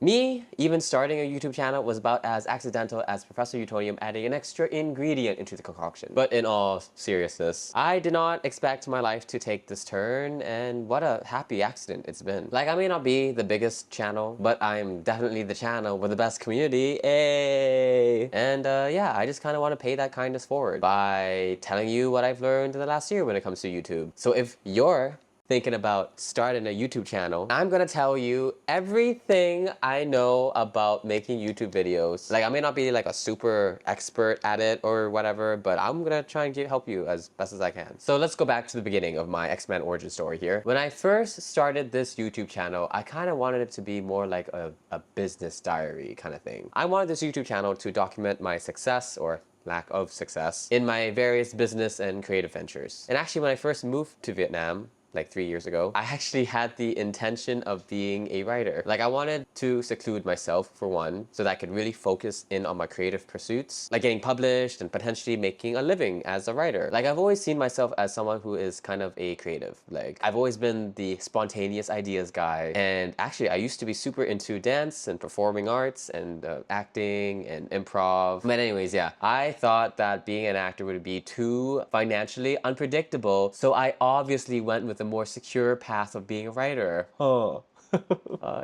Me even starting a YouTube channel was about as accidental as Professor Utonium adding an extra ingredient into the concoction. But in all seriousness, I did not expect my life to take this turn, and what a happy accident it's been. Like, I may not be the biggest channel, but I'm definitely the channel with the best community, ayy! And yeah, I just kind of want to pay that kindness forward by telling you what I've learned in the last year when it comes to YouTube. So if you're thinking about starting a YouTube channel, I'm gonna tell you everything I know about making YouTube videos. Like, I may not be like a super expert at it or whatever, but I'm gonna try and help you as best as I can. So let's go back to the beginning of my X-Men origin story here. When I first started this YouTube channel, I kind of wanted it to be more like a business diary kind of thing. I wanted this YouTube channel to document my success or lack of success in my various business and creative ventures. And actually, when I first moved to Vietnam, like 3 years ago, I actually had the intention of being a writer. Like, I wanted to seclude myself for one, so that I could really focus in on my creative pursuits, like getting published and potentially making a living as a writer. Like, I've always seen myself as someone who is kind of a creative. Like, I've always been the spontaneous ideas guy. And actually, I used to be super into dance and performing arts and acting and improv. But anyways, yeah, I thought that being an actor would be too financially unpredictable, so I obviously went with a more secure path of being a writer. Huh.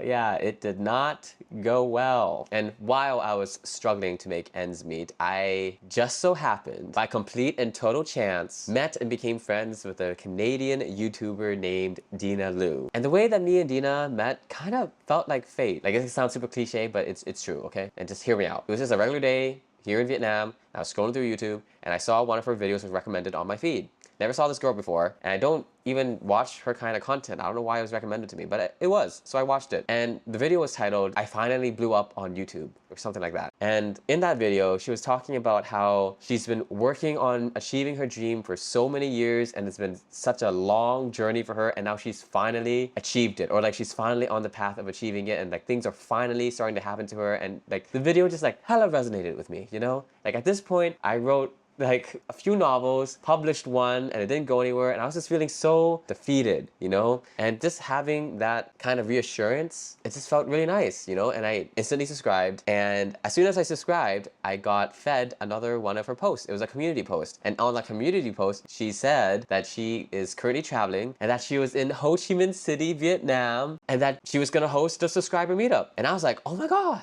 Yeah, it did not go well. And while I was struggling to make ends meet, I just so happened, by complete and total chance, met and became friends with a Canadian YouTuber named Dina Liu. And the way that me and Dina met kind of felt like fate. Like, it sounds super cliche, but it's true, okay? And just hear me out. It was just a regular day here in Vietnam. I was scrolling through YouTube, and I saw one of her videos was recommended on my feed. Never saw this girl before, and I don't even watch her kind of content. I don't know why it was recommended to me, but it was, so I watched it. And the video was titled, "I Finally Blew Up on YouTube," or something like that. And in that video, she was talking about how she's been working on achieving her dream for so many years, and it's been such a long journey for her, and now she's finally achieved it, or like she's finally on the path of achieving it, and like things are finally starting to happen to her, and like the video just like hella resonated with me, you know? Like, at this point, I wrote like a few novels, published one, and it didn't go anywhere, and I was just feeling so defeated, you know? And just having that kind of reassurance, it just felt really nice, you know? And I instantly subscribed, and as soon as I subscribed, I got fed another one of her posts. It was a community post, and on that community post, she said that she is currently traveling, and that she was in Ho Chi Minh City, Vietnam, and that she was gonna host a subscriber meetup. And I was like, oh my god!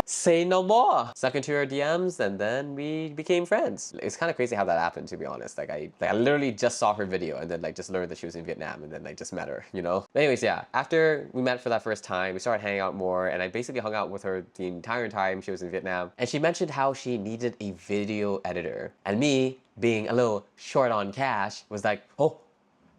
Say no more. Stuck into her DMs, and then we became friends. It's kind of crazy how that happened, to be honest. Like, I literally just saw her video and then like just learned that she was in Vietnam, and then like just met her, you know? But anyways, yeah, after we met for that first time, we started hanging out more, and I basically hung out with her the entire time she was in Vietnam. And she mentioned how she needed a video editor. And me, being a little short on cash, was like, oh,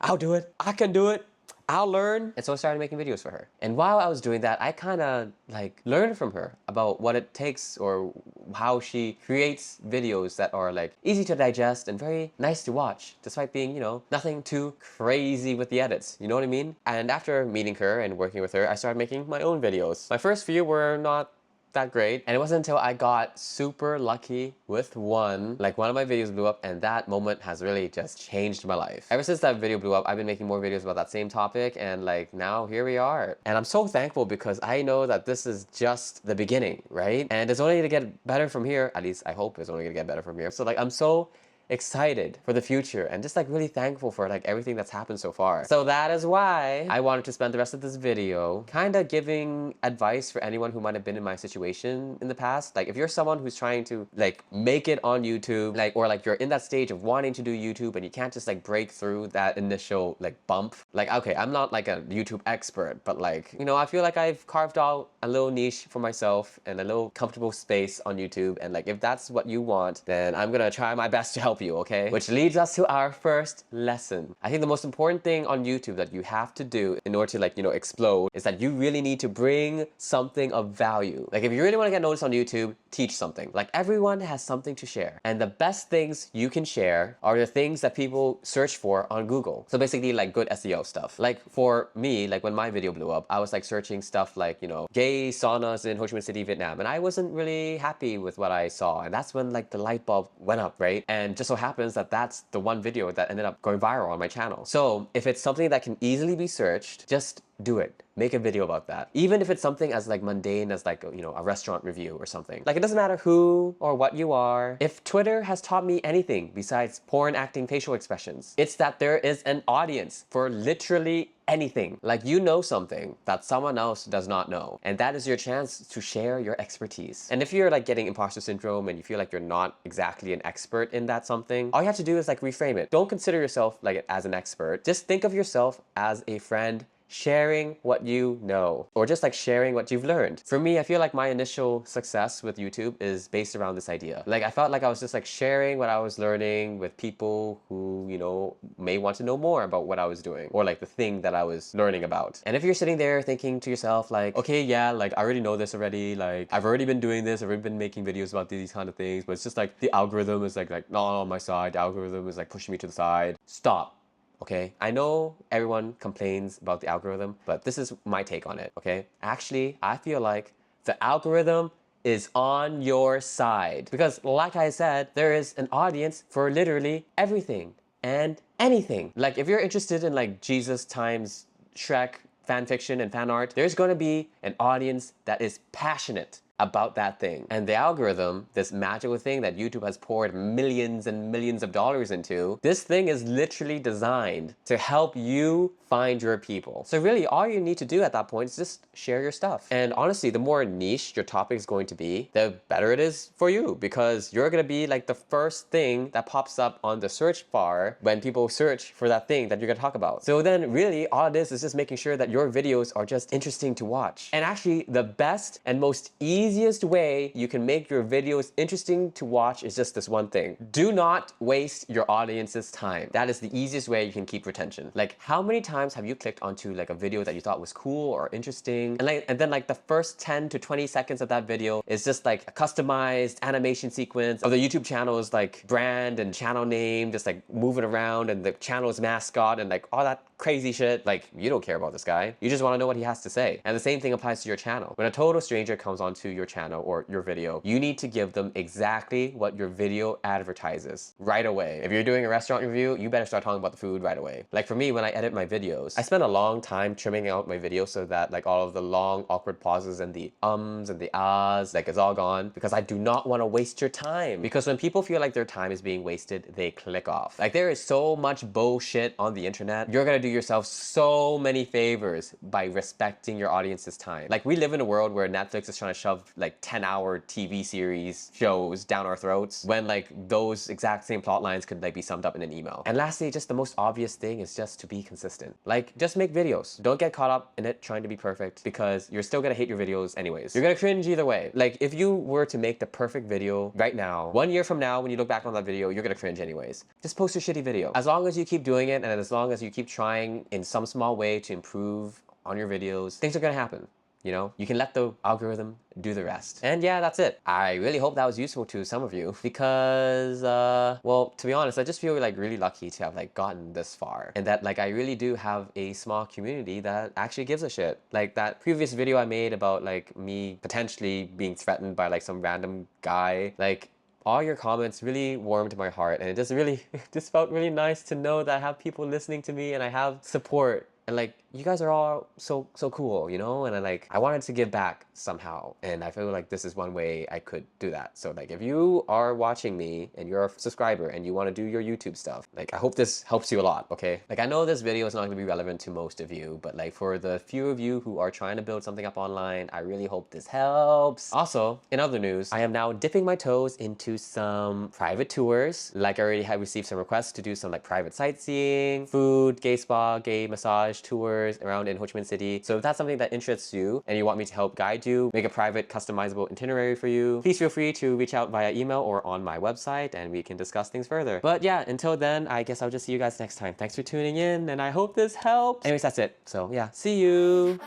I'll do it. I can do it. I'll learn. And so I started making videos for her. And while I was doing that, I kind of like learned from her about what it takes, or how she creates videos that are like easy to digest and very nice to watch, despite being, you know, nothing too crazy with the edits. You know what I mean? And after meeting her and working with her, I started making my own videos. My first few were not that great, and it wasn't until I got super lucky with one, like one of my videos blew up, and that moment has really just changed my life. Ever since that video blew up, I've been making more videos about that same topic, and like now here we are. And I'm so thankful, because I know that this is just the beginning, right? And it's only gonna get better from here. At least I hope it's only gonna get better from here. So like, I'm so excited for the future, and just like really thankful for like everything that's happened so far. So that is why I wanted to spend the rest of this video kind of giving advice for anyone who might have been in my situation in the past. Like, if you're someone who's trying to like make it on YouTube, like, or like you're in that stage of wanting to do YouTube and you can't just like break through that initial like bump. Like, okay, I'm not like a YouTube expert, but like, you know, I feel like I've carved out a little niche for myself and a little comfortable space on YouTube, and like if that's what you want, then I'm gonna try my best to help you, okay? Which leads us to our first lesson. I think the most important thing on YouTube that you have to do in order to like, you know, explode, is that you really need to bring something of value. Like, if you really want to get noticed on YouTube, teach something. Like, everyone has something to share, and the best things you can share are the things that people search for on Google. So basically like good SEO stuff. Like for me, like when my video blew up, I was like searching stuff like, you know, gay saunas in Ho Chi Minh City, Vietnam, and I wasn't really happy with what I saw, and that's when like the light bulb went up, right? And just so happens that that's the one video that ended up going viral on my channel. So if it's something that can easily be searched, just do it. Make a video about that. Even if it's something as like mundane as like, you know, a restaurant review or something. Like, it doesn't matter who or what you are. If Twitter has taught me anything besides porn acting facial expressions, it's that there is an audience for literally anything. Like, you know something that someone else does not know, and that is your chance to share your expertise. And if you're like getting imposter syndrome and you feel like you're not exactly an expert in that something, all you have to do is like reframe it. Don't consider yourself like as an expert. Just think of yourself as a friend sharing what you know, or just like sharing what you've learned. For me, I feel like my initial success with YouTube is based around this idea. Like, I felt like I was just like sharing what I was learning with people who, you know, may want to know more about what I was doing, or like the thing that I was learning about. And if you're sitting there thinking to yourself like, okay, yeah, like I already know this already, like I've already been doing this, I've already been making videos about these kind of things, but it's just like the algorithm is like not on my side, the algorithm is like pushing me to the side. Stop. Okay, I know everyone complains about the algorithm, but this is my take on it, okay? Actually, I feel like the algorithm is on your side. Because like I said, there is an audience for literally everything and anything. Like, if you're interested in like Jesus times Shrek fan fiction and fan art, there's gonna be an audience that is passionate about that thing. And the algorithm, this magical thing that YouTube has poured millions and millions of dollars into, this thing is literally designed to help you find your people. So really, all you need to do at that point is just share your stuff. And honestly, the more niche your topic is going to be, the better it is for you, because you're gonna be like the first thing that pops up on the search bar when people search for that thing that you're gonna talk about. So then really, all it is just making sure that your videos are just interesting to watch. And actually, the best and most easiest way you can make your videos interesting to watch is just this one thing. Do not waste your audience's time. That is the easiest way you can keep retention. Like, how many times have you clicked onto like a video that you thought was cool or interesting, and then like the first 10 to 20 seconds of that video is just like a customized animation sequence of the YouTube channel's like brand and channel name just like moving around, and the channel's mascot and like all that crazy shit. Like, you don't care about this guy. You just want to know what he has to say. And the same thing applies to your channel. When a total stranger comes onto your channel or your video, you need to give them exactly what your video advertises right away. If you're doing a restaurant review, you better start talking about the food right away. Like, for me, when I edit my videos, I spend a long time trimming out my videos so that like all of the long awkward pauses and the ums and the ahs, like, it's all gone, because I do not want to waste your time. Because when people feel like their time is being wasted, they click off. Like, there is so much bullshit on the internet. You're gonna do yourself so many favors by respecting your audience's time. Like, we live in a world where Netflix is trying to shove like 10-hour TV series shows down our throats, when like those exact same plot lines could like be summed up in an email. And lastly, just the most obvious thing is just to be consistent. Like, just make videos. Don't get caught up in it trying to be perfect, because you're still gonna hate your videos anyways. You're gonna cringe either way. Like, if you were to make the perfect video right now, 1 year from now, when you look back on that video, you're gonna cringe anyways. Just post a shitty video. As long as you keep doing it, and as long as you keep trying in some small way to improve on your videos, things are gonna happen. You know, you can let the algorithm do the rest. And yeah, that's it. I really hope that was useful to some of you, because, well, to be honest, I just feel like really lucky to have like gotten this far, and that like I really do have a small community that actually gives a shit. Like that previous video I made about like me potentially being threatened by like some random guy, like, all your comments really warmed my heart, and it just really, just felt really nice to know that I have people listening to me and I have support. And like, you guys are all so cool, you know? And I wanted to give back somehow. And I feel like this is one way I could do that. So like, if you are watching me and you're a subscriber and you want to do your YouTube stuff, like, I hope this helps you a lot, okay? Like, I know this video is not going to be relevant to most of you, but like, for the few of you who are trying to build something up online, I really hope this helps. Also, in other news, I am now dipping my toes into some private tours. Like, I already have received some requests to do some like private sightseeing, food, gay spa, gay massage tours around in Ho Chi Minh City. So if that's something that interests you and you want me to help guide you, make a private customizable itinerary for you, please feel free to reach out via email or on my website, and we can discuss things further. But yeah, until then, I guess I'll just see you guys next time. Thanks for tuning in, and I hope this helps. Anyways, that's it. So yeah, see you.